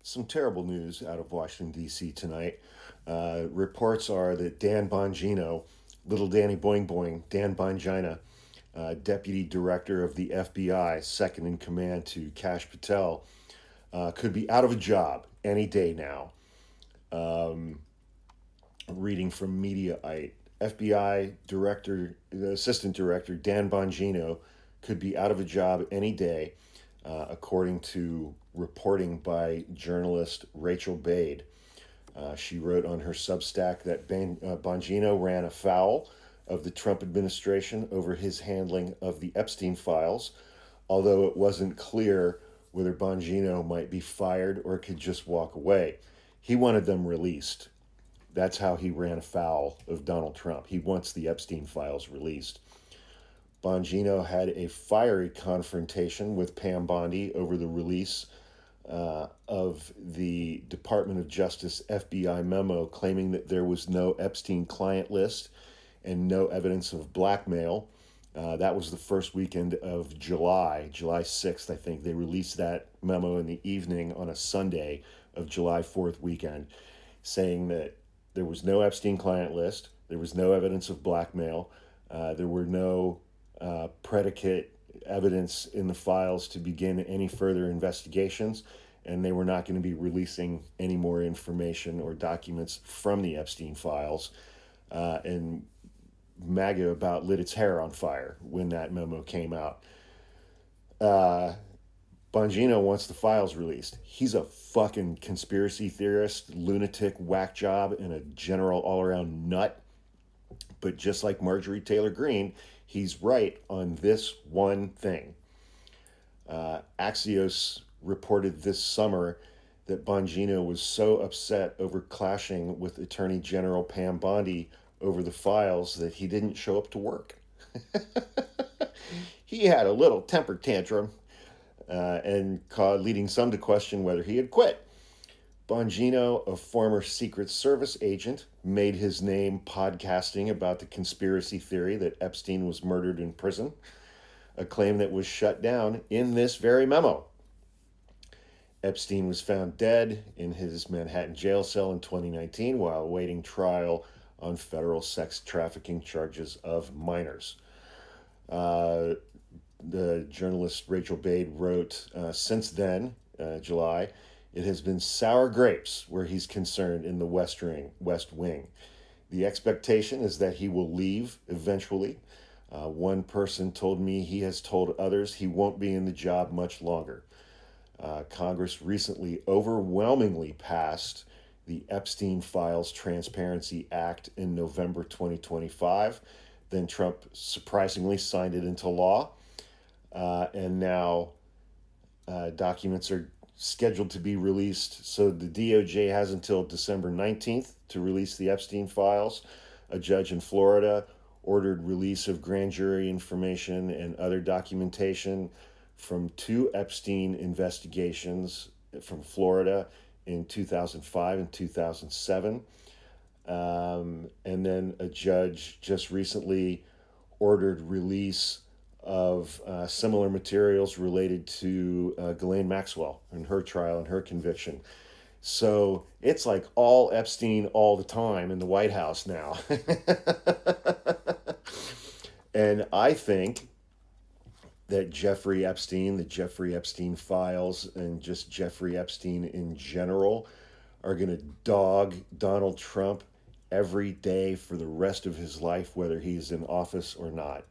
Some terrible news out of Washington, D.C. tonight. Reports are that Dan Bongino, little Danny Boing Boing, Dan Bongina, Deputy Director of the FBI, second in command to Kash Patel, could be out of a job any day now. Reading from Mediaite. FBI Director, Assistant Director Dan Bongino could be out of a job any day, according to reporting by journalist Rachel Bade. She wrote on her Substack that Bongino ran afoul of the Trump administration over his handling of the Epstein files, although it wasn't clear whether Bongino might be fired or could just walk away. He wanted them released. That's how he ran afoul of Donald Trump. He wants the Epstein files released. Bongino had a fiery confrontation with Pam Bondi over the release of the Department of Justice FBI memo claiming that there was no Epstein client list and no evidence of blackmail. That was the first weekend of July 6th, I think. They released that memo in the evening on a Sunday of July 4th weekend, saying that there was no Epstein client list, there was no evidence of blackmail, there were no predicate evidence in the files to begin any further investigations, and they were not going to be releasing any more information or documents from the Epstein files. And MAGA about lit its hair on fire when that memo came out. Bongino wants the files released. He's a fucking conspiracy theorist, lunatic, whack job, and a general all-around nut. But just like Marjorie Taylor Greene, he's right on this one thing. Axios reported this summer that Bongino was so upset over clashing with Attorney General Pam Bondi over the files that he didn't show up to work. He had a little temper tantrum leading some to question whether he had quit. Bongino, a former Secret Service agent, made his name podcasting about the conspiracy theory that Epstein was murdered in prison, a claim that was shut down in this very memo. Epstein was found dead in his Manhattan jail cell in 2019 while awaiting trial on federal sex trafficking charges of minors. The journalist Rachel Bade wrote, since then, July, it has been sour grapes where he's concerned in the West Wing. The expectation is that he will leave eventually. One person told me he has told others he won't be in the job much longer. Congress recently overwhelmingly passed the Epstein Files Transparency Act in November 2025. Then Trump surprisingly signed it into law. And now documents are scheduled to be released. So the DOJ has until December 19th to release the Epstein files. A judge in Florida ordered release of grand jury information and other documentation from two Epstein investigations from Florida in 2005 and 2007. And then a judge just recently ordered release of similar materials related to Ghislaine Maxwell and her trial and her conviction. So it's like all Epstein all the time in the White House now. And I think that Jeffrey Epstein, the Jeffrey Epstein files, and just Jeffrey Epstein in general are going to dog Donald Trump every day for the rest of his life, whether he's in office or not.